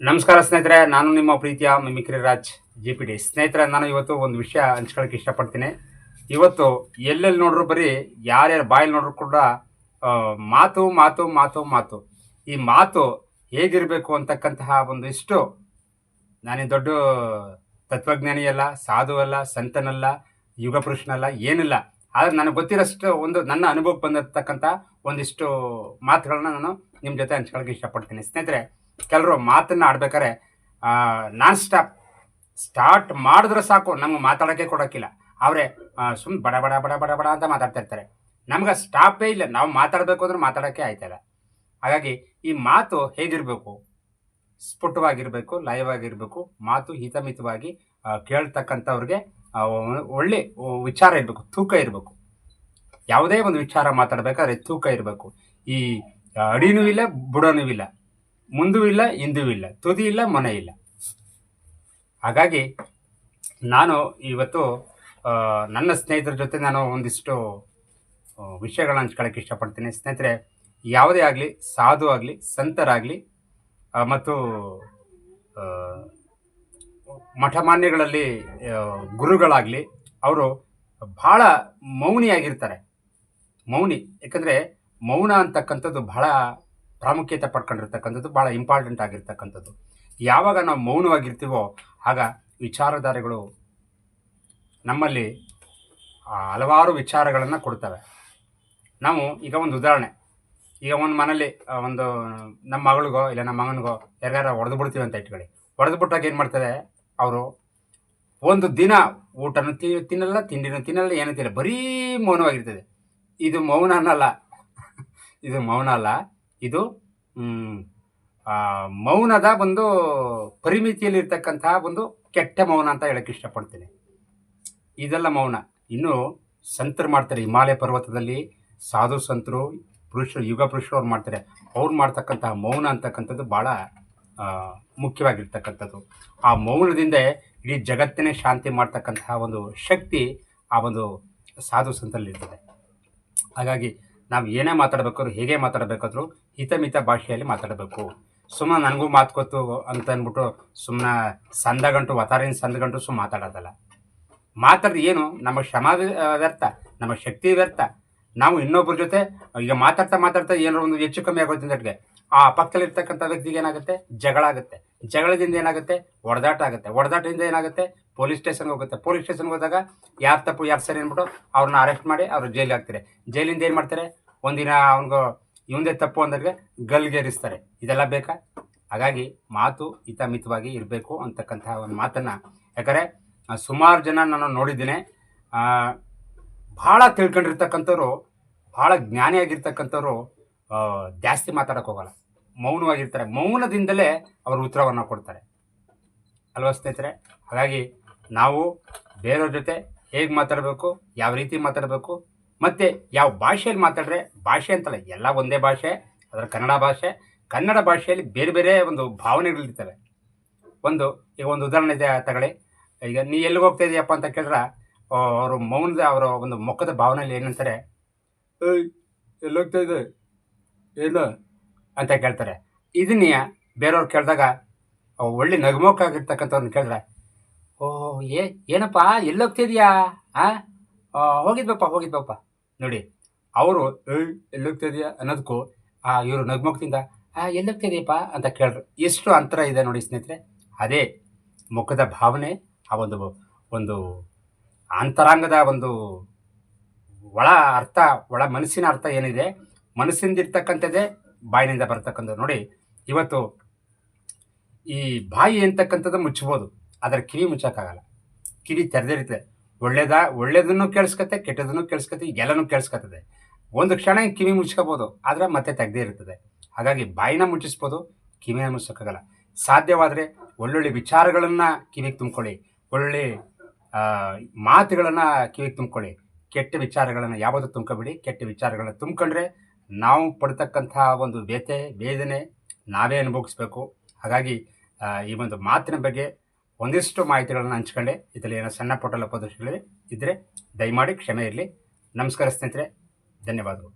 ನಮಸ್ಕಾರ ಸ್ನೇಹಿತರೆ, ನಾನು ನಿಮ್ಮ ಪ್ರೀತಿಯ ಮಿಮಿಕ್ರಿ ರಾಜ್ GPD. ಸ್ನೇಹಿತರೆ, ನಾನು ಇವತ್ತು ಒಂದು ವಿಷಯ ಹಂಚ್ಕೊಳ್ಳೋಕೆ ಇಷ್ಟಪಡ್ತೀನಿ. ಇವತ್ತು ಎಲ್ಲೆಲ್ಲಿ ನೋಡ್ರು ಬರೀ ಯಾರ್ಯಾರು ಬಾಯಲ್ಲಿ ನೋಡ್ರು ಕೂಡ ಮಾತು ಮಾತು ಮಾತು ಮಾತು. ಈ ಮಾತು ಹೇಗಿರಬೇಕು ಅಂತಕ್ಕಂತಹ ಒಂದಿಷ್ಟು, ನಾನೇ ದೊಡ್ಡ ತತ್ವಜ್ಞಾನಿ ಅಲ್ಲ, ಸಾಧು ಅಲ್ಲ, ಸಂತನಲ್ಲ, ಯುಗ ಪುರುಷನಲ್ಲ, ಏನಿಲ್ಲ. ಆದರೆ ನನಗೆ ಗೊತ್ತಿರೋಷ್ಟು ಒಂದು ನನ್ನ ಅನುಭವಕ್ಕೆ ಬಂದಿರತಕ್ಕಂಥ ಒಂದಿಷ್ಟು ಮಾತುಗಳನ್ನ ನಾನು ನಿಮ್ಮ ಜೊತೆ ಹಂಚ್ಕೊಳ್ಳೋಕೆ ಇಷ್ಟಪಡ್ತೀನಿ. ಸ್ನೇಹಿತರೆ, ಕೆಲವರು ಮಾತನ್ನು ಆಡ್ಬೇಕಾರೆ ನಾನ್ ಸ್ಟಾರ್ಟ್ ಮಾಡಿದ್ರೆ ಸಾಕು, ನಮ್ಗೆ ಮಾತಾಡೋಕ್ಕೆ ಕೊಡೋಕ್ಕಿಲ್ಲ. ಅವರೇ ಸುಮ್ಮನೆ ಬಡ ಬಡ ಬಡ ಬಡ ಬಡ ಅಂತ ಮಾತಾಡ್ತಾ ಇರ್ತಾರೆ. ನಮ್ಗೆ ಸ್ಟಾಪೇ ಇಲ್ಲ, ನಾವು ಮಾತಾಡಬೇಕು ಅಂದ್ರೆ ಮಾತಾಡೋಕ್ಕೆ ಆಯ್ತಲ್ಲ. ಹಾಗಾಗಿ ಈ ಮಾತು ಹೇಗಿರಬೇಕು? ಸ್ಫುಟವಾಗಿರಬೇಕು, ಲಯವಾಗಿರಬೇಕು. ಮಾತು ಹಿತಮಿತವಾಗಿ ಕೇಳ್ತಕ್ಕಂಥವ್ರಿಗೆ ಒಳ್ಳೆ ವಿಚಾರ ಇರಬೇಕು, ತೂಕ ಇರಬೇಕು. ಯಾವುದೇ ಒಂದು ವಿಚಾರ ಮಾತಾಡಬೇಕಾದ್ರೆ ತೂಕ ಇರಬೇಕು. ಈ ಅಡಿನೂ ಇಲ್ಲ, ಬುಡನೂ ಇಲ್ಲ, ಮುಂದೂ ಇಲ್ಲ, ಹಿಂದೂ ಇಲ್ಲ, ತುದಿ ಇಲ್ಲ, ಮೊನೆ ಇಲ್ಲ. ಹಾಗಾಗಿ ನಾನು ಇವತ್ತು ನನ್ನ ಸ್ನೇಹಿತರ ಜೊತೆ ನಾನು ಒಂದಿಷ್ಟು ವಿಷಯಗಳನ್ನ ಹಂಚ್ಕೊಳ್ಳೋಕೆ ಇಷ್ಟಪಡ್ತೀನಿ. ಸ್ನೇಹಿತರೆ, ಯಾವುದೇ ಆಗಲಿ, ಸಾಧು ಆಗಲಿ, ಸಂತರಾಗಲಿ ಮತ್ತು ಮಠಮಾನ್ಯಗಳಲ್ಲಿ ಗುರುಗಳಾಗಲಿ, ಅವರು ಭಾಳ ಮೌನಿಯಾಗಿರ್ತಾರೆ. ಮೌನಿ, ಯಾಕಂದರೆ ಮೌನ ಅಂತಕ್ಕಂಥದ್ದು ಬಹಳ ಪ್ರಾಮುಖ್ಯತೆ ಪಡ್ಕೊಂಡಿರ್ತಕ್ಕಂಥದ್ದು, ಭಾಳ ಇಂಪಾರ್ಟೆಂಟ್ ಆಗಿರ್ತಕ್ಕಂಥದ್ದು. ಯಾವಾಗ ನಾವು ಮೌನವಾಗಿರ್ತೀವೋ ಆಗ ವಿಚಾರಧಾರೆಗಳು ನಮ್ಮಲ್ಲಿ ಹಲವಾರು ವಿಚಾರಗಳನ್ನು ಕೊಡ್ತವೆ. ನಾವು ಈಗ ಒಂದು ಉದಾಹರಣೆ, ಈಗ ಒಂದು ಮನೇಲಿ ಒಂದು ನಮ್ಮ ಮಗಳಿಗೋ ಇಲ್ಲ ನಮ್ಮ ಮಗನಿಗೋ ಯಾರ್ಯಾರ ಹೊಡೆದು ಬಿಡ್ತೀವಿ ಅಂತ ಇಟ್ಕೊಳ್ಳಿ. ಹೊಡೆದು ಬಿಟ್ಟಾಗ ಏನು ಮಾಡ್ತಾರೆ ಅವರು? ಒಂದು ದಿನ ಊಟನೂ ತಿನ್ನಲ್ಲ, ತಿಂಡಿನೂ ತಿನ್ನಲ್ಲ, ಏನೂ ತಿನ್ನಲ್ಲ, ಬರೀ ಮೌನವಾಗಿರ್ತದೆ. ಇದು ಮೌನ ಅನ್ನಲ್ಲ, ಇದು ಮೌನ ಅಲ್ಲ, ಇದು ಮೌನದ ಒಂದು ಪರಿಮಿತಿಯಲ್ಲಿ ಇರ್ತಕ್ಕಂತಹ ಒಂದು ಕೆಟ್ಟ ಮೌನ ಅಂತ ಹೇಳಕ್ಕೆ ಇಷ್ಟಪಡ್ತೀನಿ. ಇದೆಲ್ಲ ಮೌನ. ಇನ್ನು ಸಂತರು ಮಾಡ್ತಾರೆ, ಹಿಮಾಲಯ ಪರ್ವತದಲ್ಲಿ ಸಾಧು ಸಂತರು, ಪುರುಷರು, ಯುಗ ಪುರುಷರು ಅವ್ರು ಮಾಡ್ತಾರೆ. ಅವ್ರು ಮಾಡ್ತಕ್ಕಂತಹ ಮೌನ ಅಂತಕ್ಕಂಥದ್ದು ಭಾಳ ಮುಖ್ಯವಾಗಿರ್ತಕ್ಕಂಥದ್ದು. ಆ ಮೌನದಿಂದ ಇಡೀ ಜಗತ್ತಿನೇ ಶಾಂತಿ ಮಾಡ್ತಕ್ಕಂತಹ ಒಂದು ಶಕ್ತಿ ಆ ಒಂದು ಸಾಧು ಸಂತರಲ್ಲಿರ್ತದೆ. ಹಾಗಾಗಿ ನಾವು ಏನೇ ಮಾತಾಡಬೇಕಾದ್ರೂ, ಹೇಗೆ ಮಾತಾಡಬೇಕಾದ್ರೂ ಹಿತಮಿತ ಭಾಷೆಯಲ್ಲಿ ಮಾತಾಡಬೇಕು. ಸುಮ್ಮನೆ ನನಗೂ ಮಾತು ಗೊತ್ತು ಅಂತ ಅಂದ್ಬಿಟ್ಟು ಸುಮ್ಮನೆ ಸಂದಗಂಟು ವತಾರಿನ ಸಂದಗಂಟು ಸುಮ್ಮನೆ ಮಾತಾಡೋದಲ್ಲ. ಮಾತಾಡಿದ್ರೆ ಏನು? ನಮ್ಮ ಶ್ರಮ ವ್ಯರ್ಥ, ನಮ್ಮ ಶಕ್ತಿ ವ್ಯರ್ಥ. ನಾವು ಇನ್ನೊಬ್ಬರ ಜೊತೆ ಈಗ ಮಾತಾಡ್ತಾ ಏನೋ ಒಂದು ಹೆಚ್ಚು ಕಮ್ಮಿ ಆಗೋದ್ರಿಂದ ಆ ಪಕ್ಕದಲ್ಲಿರ್ತಕ್ಕಂಥ ವ್ಯಕ್ತಿಗೆ ಏನಾಗುತ್ತೆ? ಜಗಳ ಆಗುತ್ತೆ. ಜಗಳದಿಂದ ಏನಾಗುತ್ತೆ? ಹೊಡೆದಾಟ ಆಗುತ್ತೆ. ಹೊಡೆದಾಟದಿಂದ ಏನಾಗುತ್ತೆ? ಪೊಲೀಸ್ ಸ್ಟೇಷನ್ಗೆ ಹೋಗುತ್ತೆ. ಪೊಲೀಸ್ ಸ್ಟೇಷನ್ಗೆ ಹೋದಾಗ ಯಾರು ತಪ್ಪು ಯಾರು ಸರಿ ಅಂದ್ಬಿಟ್ಟು ಅವ್ರನ್ನ ಅರೆಸ್ಟ್ ಮಾಡಿ ಅವ್ರು ಜೈಲಿಗೆ ಹಾಕ್ತಾರೆ. ಜೈಲಿಂದ ಏನು ಮಾಡ್ತಾರೆ? ಒಂದಿನ ಅವ್ನಿಗೆ ಇವಂದೇ ತಪ್ಪು ಅಂದಾಗ ಗಲ್ಗೇರಿಸ್ತಾರೆ. ಇದೆಲ್ಲ ಬೇಕಾ? ಹಾಗಾಗಿ ಮಾತು ಹಿತಮಿತವಾಗಿ ಇರಬೇಕು ಅಂತಕ್ಕಂಥ ಒಂದು ಮಾತನ್ನು, ಯಾಕಂದರೆ ಸುಮಾರು ಜನ ನಾನು ನೋಡಿದ್ದೇನೆ, ಭಾಳ ತಿಳ್ಕೊಂಡಿರ್ತಕ್ಕಂಥವ್ರು, ಭಾಳ ಜ್ಞಾನಿಯಾಗಿರ್ತಕ್ಕಂಥವ್ರು ಜಾಸ್ತಿ ಮಾತಾಡೋಕೆ ಹೋಗಲ್ಲ, ಮೌನವಾಗಿರ್ತಾರೆ. ಮೌನದಿಂದಲೇ ಅವರು ಉತ್ತರವನ್ನು ಕೊಡ್ತಾರೆ ಅಲ್ವಾ ಸ್ನೇಹಿತರೆ? ಹಾಗಾಗಿ ನಾವು ಬೇರೆಯವ್ರ ಜೊತೆ ಹೇಗೆ ಮಾತಾಡಬೇಕು, ಯಾವ ರೀತಿ ಮಾತಾಡಬೇಕು, ಮತ್ತು ಯಾವ ಭಾಷೆಯಲ್ಲಿ ಮಾತಾಡಿದ್ರೆ, ಭಾಷೆ ಅಂತಲ್ಲ, ಎಲ್ಲ ಒಂದೇ ಭಾಷೆ, ಅದರ ಕನ್ನಡ ಭಾಷೆಯಲ್ಲಿ ಬೇರೆ ಬೇರೆ ಒಂದು ಭಾವನೆಗಳಿರ್ತವೆ. ಈಗ ಒಂದು ಉದಾಹರಣೆ ತಗೊಳ್ಳಿ. ಈಗ ನೀ ಎಲ್ಲಿಗೆ ಹೋಗ್ತಾ ಇದೆಯಪ್ಪ ಅಂತ ಕೇಳಿದ್ರೆ ಅವರು ಮೌನದ ಅವರ ಒಂದು ಮುಖದ ಭಾವನೆಯಲ್ಲಿ ಏನಂತಾರೆ? ಏಯ್, ಎಲ್ಲೋಗ್ತಾ ಇದೆ, ಏನು ಅಂತ ಕೇಳ್ತಾರೆ. ಇದನ್ನ ಬೇರೆಯವ್ರು ಕೇಳಿದಾಗ ಒಳ್ಳೆ ನಗುಮುಖಾಗಿರ್ತಕ್ಕಂಥವ್ರನ್ನ ಕೇಳಿದ್ರೆ, ಓಹ್ ಏನಪ್ಪ ಎಲ್ಲೋಗ್ತಿದ್ಯಾ? ಹೋಗಿದ್ವಪ್ಪ. ನೋಡಿ, ಅವರು ಎಲ್ಲೋಗ್ತಾ ಇದೆಯಾ ಅನ್ನೋದಕ್ಕೂ ಇವರು ನಗುಮುಖದಿಂದ ಎಲ್ಲೋಗ್ತಿದೆಯಪ್ಪ ಅಂತ ಕೇಳಿದ್ರು, ಎಷ್ಟು ಅಂತರ ಇದೆ ನೋಡಿ ಸ್ನೇಹಿತರೆ. ಅದೇ ಮುಖದ ಭಾವನೆ, ಆ ಒಂದು ಅಂತರಾಂಗದ ಒಂದು ಒಳ ಅರ್ಥ, ಒಳ ಮನಸ್ಸಿನ ಅರ್ಥ ಏನಿದೆ, ಮನಸ್ಸಿಂದ ಇರ್ತಕ್ಕಂಥದ್ದೇ ಬಾಯಿನಿಂದ ಬರ್ತಕ್ಕಂಥದ್ದು. ನೋಡಿ, ಇವತ್ತು ಈ ಬಾಯಿ ಅಂತಕ್ಕಂಥದ್ದು ಮುಚ್ಚಬೋದು, ಆದರೆ ಕಿವಿ ಮುಚ್ಚೋಕ್ಕಾಗಲ್ಲ. ಕಿವಿ ತೆರೆದಿರ್ತದೆ. ಒಳ್ಳೇದನ್ನು ಕೇಳಿಸ್ಕತ್ತೆ, ಕೆಟ್ಟದನ್ನು ಕೇಳಿಸ್ಕತ್ತೆ, ಎಲ್ಲನೂ ಕೇಳಿಸ್ಕತ್ತದೆ. ಒಂದು ಕ್ಷಣ ಕಿವಿ ಮುಚ್ಕೋಬೋದು, ಆದರೆ ಮತ್ತೆ ತೆಗೆದೇ ಇರ್ತದೆ. ಹಾಗಾಗಿ ಬಾಯಿನ ಮುಚ್ಚಿಸ್ಬೋದು, ಕಿವಿನ ಮುಚ್ಚೋಕ್ಕಾಗಲ್ಲ. ಸಾಧ್ಯವಾದರೆ ಒಳ್ಳೊಳ್ಳೆ ವಿಚಾರಗಳನ್ನು ಕಿವಿಗೆ ತುಂಬ್ಕೊಳ್ಳಿ, ಒಳ್ಳೆ ಮಾತುಗಳನ್ನು ಕಿವಿಗೆ ತುಂಬ್ಕೊಳ್ಳಿ. ಕೆಟ್ಟ ವಿಚಾರಗಳನ್ನು ಯಾವುದು ತುಂಬ್ಕೊಬೇಡಿ. ಕೆಟ್ಟ ವಿಚಾರಗಳನ್ನ ತುಂಬ್ಕೊಂಡ್ರೆ ನಾವು ಪಡ್ತಕ್ಕಂಥ ಒಂದು ವೇದನೆ ನಾವೇ ಅನುಭವಿಸ್ಬೇಕು. ಹಾಗಾಗಿ ಈ ಒಂದು ಮಾತಿನ ಬಗ್ಗೆ ಒಂದಿಷ್ಟು ಮಾಹಿತಿಗಳನ್ನು ಹಂಚ್ಕೊಂಡೆ. ಇದರಲ್ಲಿ ಏನೋ ಸಣ್ಣ ಪುಟ್ಟ ಲೋಪದೋಷಗಳು ಇದ್ದರೆ ದಯಮಾಡಿ ಕ್ಷಮೆ ಇರಲಿ. ನಮಸ್ಕಾರ ಸ್ನೇಹಿತರೆ, ಧನ್ಯವಾದಗಳು.